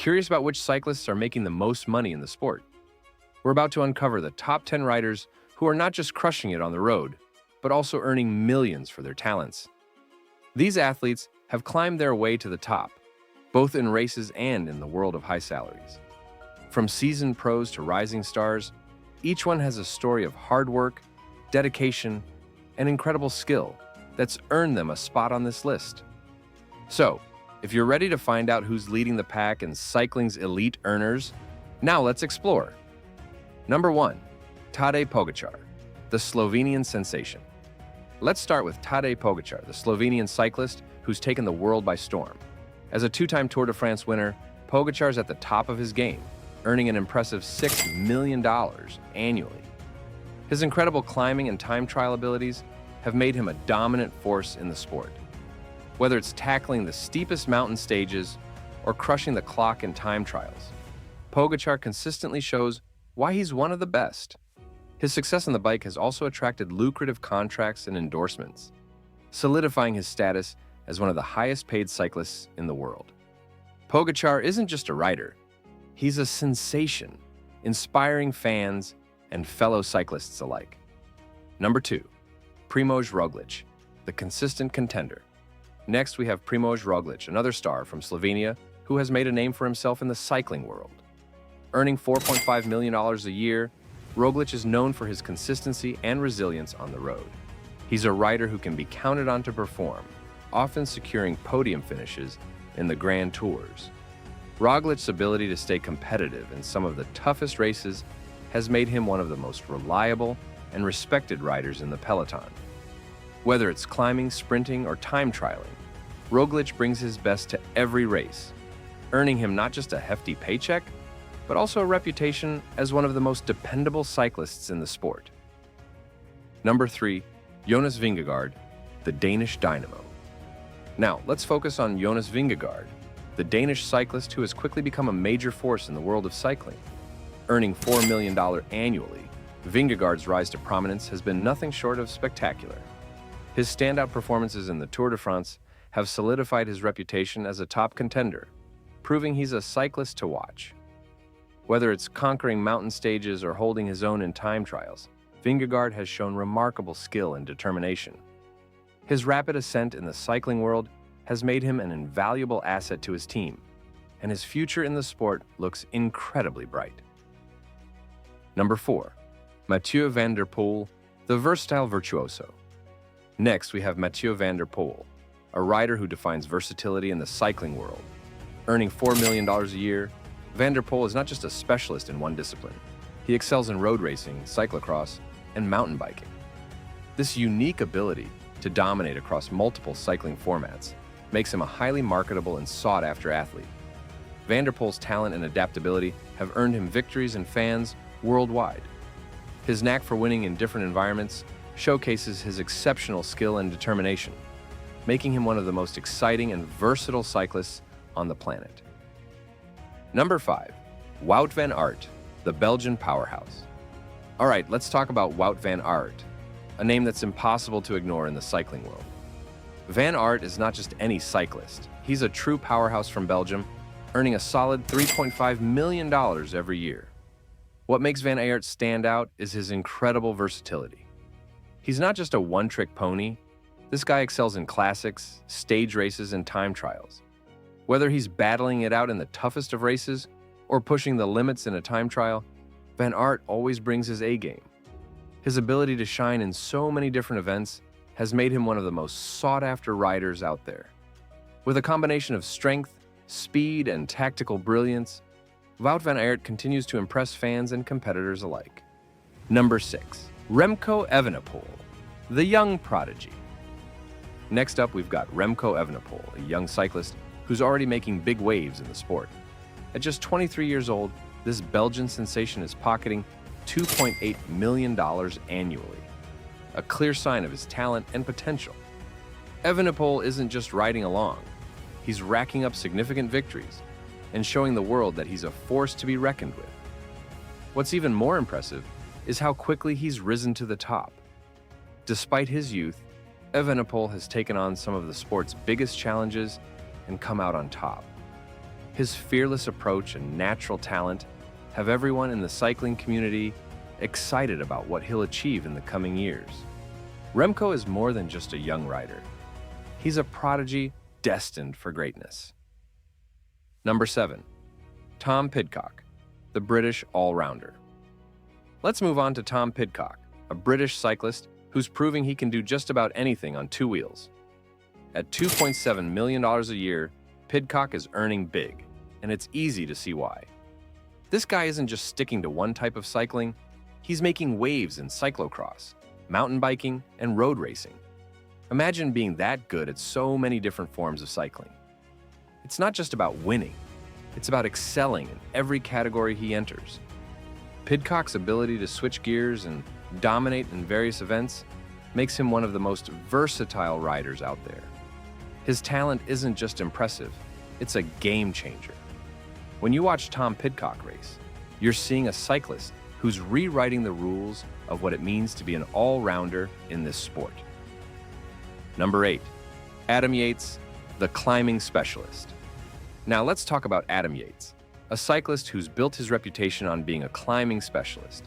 Curious about which cyclists are making the most money in the sport? We're about to uncover the top 10 riders who are not just crushing it on the road, but also earning millions for their talents. These athletes have climbed their way to the top, both in races and in the world of high salaries. From seasoned pros to rising stars, each one has a story of hard work, dedication, and incredible skill that's earned them a spot on this list. So, if you're ready to find out who's leading the pack in cycling's elite earners, now let's explore. Number 1. Tadej Pogačar, the Slovenian sensation. Let's start with Tadej Pogačar, the Slovenian cyclist who's taken the world by storm. As a two-time Tour de France winner, Pogačar's at the top of his game, earning an impressive $6 million annually. His incredible climbing and time trial abilities have made him a dominant force in the sport. Whether it's tackling the steepest mountain stages or crushing the clock in time trials, Pogačar consistently shows why he's one of the best. His success on the bike has also attracted lucrative contracts and endorsements, solidifying his status as one of the highest-paid cyclists in the world. Pogačar isn't just a rider, he's a sensation, inspiring fans and fellow cyclists alike. Number 2. Primož Roglič, the consistent contender. Next, we have Primož Roglič, another star from Slovenia who has made a name for himself in the cycling world. Earning $4.5 million a year, Roglič is known for his consistency and resilience on the road. He's a rider who can be counted on to perform, often securing podium finishes in the Grand Tours. Roglič's ability to stay competitive in some of the toughest races has made him one of the most reliable and respected riders in the peloton. Whether it's climbing, sprinting, or time trialing, Roglič brings his best to every race, earning him not just a hefty paycheck, but also a reputation as one of the most dependable cyclists in the sport. Number 3. Jonas Vingegaard, the Danish dynamo. Now, let's focus on Jonas Vingegaard, the Danish cyclist who has quickly become a major force in the world of cycling. Earning $4 million annually, Vingegaard's rise to prominence has been nothing short of spectacular. His standout performances in the Tour de France have solidified his reputation as a top contender, proving he's a cyclist to watch. Whether it's conquering mountain stages or holding his own in time trials, Vingegaard has shown remarkable skill and determination. His rapid ascent in the cycling world has made him an invaluable asset to his team, and his future in the sport looks incredibly bright. Number 4. Mathieu van der Poel, the versatile virtuoso. Next, we have Mathieu van der Poel, a rider who defines versatility in the cycling world. Earning $4 million a year, Van der Poel is not just a specialist in one discipline. He excels in road racing, cyclocross, and mountain biking. This unique ability to dominate across multiple cycling formats makes him a highly marketable and sought-after athlete. Van der Poel's talent and adaptability have earned him victories and fans worldwide. His knack for winning in different environments showcases his exceptional skill and determination, making him one of the most exciting and versatile cyclists on the planet. Number 5. Wout van Aert, the Belgian powerhouse. All right, let's talk about Wout van Aert, a name that's impossible to ignore in the cycling world. Van Aert is not just any cyclist. He's a true powerhouse from Belgium, earning a solid $3.5 million every year. What makes Van Aert stand out is his incredible versatility. He's not just a one-trick pony. This guy excels in classics, stage races, and time trials. Whether he's battling it out in the toughest of races or pushing the limits in a time trial, Van Aert always brings his A-game. His ability to shine in so many different events has made him one of the most sought-after riders out there. With a combination of strength, speed, and tactical brilliance, Wout van Aert continues to impress fans and competitors alike. Number 6. Remco Evenepoel, the young prodigy. Next up, we've got Remco Evenepoel, a young cyclist who's already making big waves in the sport. At just 23 years old, this Belgian sensation is pocketing $2.8 million annually, a clear sign of his talent and potential. Evenepoel isn't just riding along, he's racking up significant victories and showing the world that he's a force to be reckoned with. What's even more impressive is how quickly he's risen to the top. Despite his youth, Evenepoel has taken on some of the sport's biggest challenges and come out on top. His fearless approach and natural talent have everyone in the cycling community excited about what he'll achieve in the coming years. Remco is more than just a young rider. He's a prodigy destined for greatness. Number 7. Tom Pidcock, the British all-rounder. Let's move on to Tom Pidcock, a British cyclist who's proving he can do just about anything on two wheels. At $2.7 million a year, Pidcock is earning big, and it's easy to see why. This guy isn't just sticking to one type of cycling, he's making waves in cyclocross, mountain biking, and road racing. Imagine being that good at so many different forms of cycling. It's not just about winning, it's about excelling in every category he enters. Pidcock's ability to switch gears and dominate in various events makes him one of the most versatile riders out there. His talent isn't just impressive, it's a game changer. When you watch Tom Pidcock race, you're seeing a cyclist who's rewriting the rules of what it means to be an all-rounder in this sport. Number 8. Adam Yates, the climbing specialist. Now let's talk about Adam Yates, a cyclist who's built his reputation on being a climbing specialist.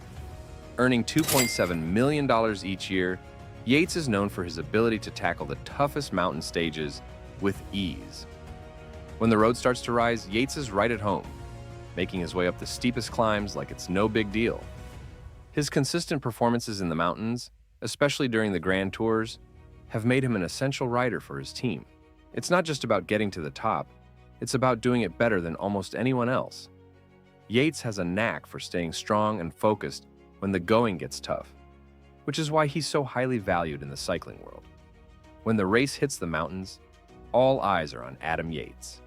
Earning $2.7 million each year, Yates is known for his ability to tackle the toughest mountain stages with ease. When the road starts to rise, Yates is right at home, making his way up the steepest climbs like it's no big deal. His consistent performances in the mountains, especially during the Grand Tours, have made him an essential rider for his team. It's not just about getting to the top, it's about doing it better than almost anyone else. Yates has a knack for staying strong and focused when the going gets tough, which is why he's so highly valued in the cycling world. When the race hits the mountains, all eyes are on Adam Yates.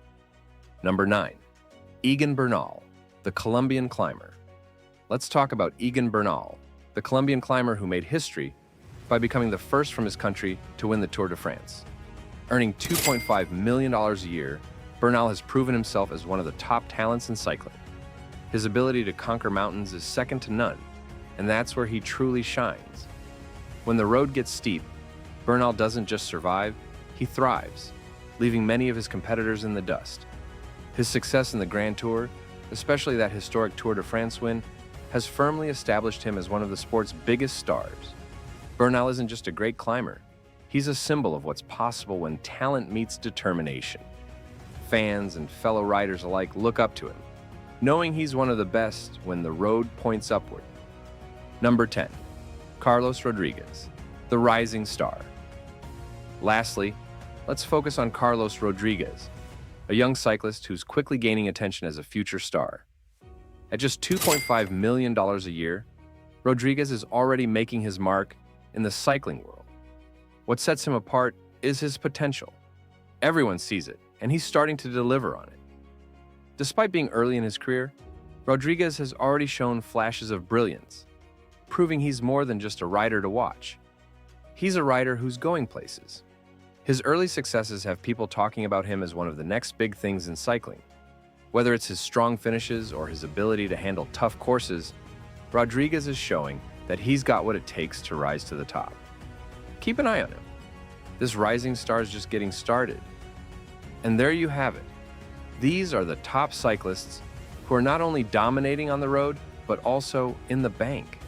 Number 9. Egan Bernal, the Colombian climber. Let's talk about Egan Bernal, the Colombian climber who made history by becoming the first from his country to win the Tour de France. Earning $2.5 million a year, Bernal has proven himself as one of the top talents in cycling. His ability to conquer mountains is second to none, and that's where he truly shines. When the road gets steep, Bernal doesn't just survive, he thrives, leaving many of his competitors in the dust. His success in the Grand Tour, especially that historic Tour de France win, has firmly established him as one of the sport's biggest stars. Bernal isn't just a great climber, he's a symbol of what's possible when talent meets determination. Fans and fellow riders alike look up to him, knowing he's one of the best when the road points upward. Number 10. Carlos Rodriguez, the rising star. Lastly, let's focus on Carlos Rodriguez, a young cyclist who's quickly gaining attention as a future star. At just $2.5 million a year, Rodriguez is already making his mark in the cycling world. What sets him apart is his potential. Everyone sees it, and he's starting to deliver on it. Despite being early in his career, Rodriguez has already shown flashes of brilliance, proving he's more than just a rider to watch. He's a rider who's going places. His early successes have people talking about him as one of the next big things in cycling. Whether it's his strong finishes or his ability to handle tough courses, Rodriguez is showing that he's got what it takes to rise to the top. Keep an eye on him. This rising star is just getting started. And there you have it. These are the top cyclists who are not only dominating on the road, but also in the bank.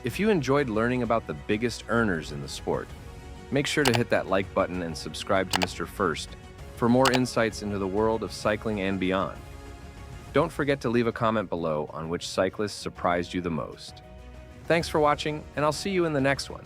If you enjoyed learning about the biggest earners in the sport, make sure to hit that like button and subscribe to Mr. First for more insights into the world of cycling and beyond. Don't forget to leave a comment below on which cyclist surprised you the most. Thanks for watching, and I'll see you in the next one.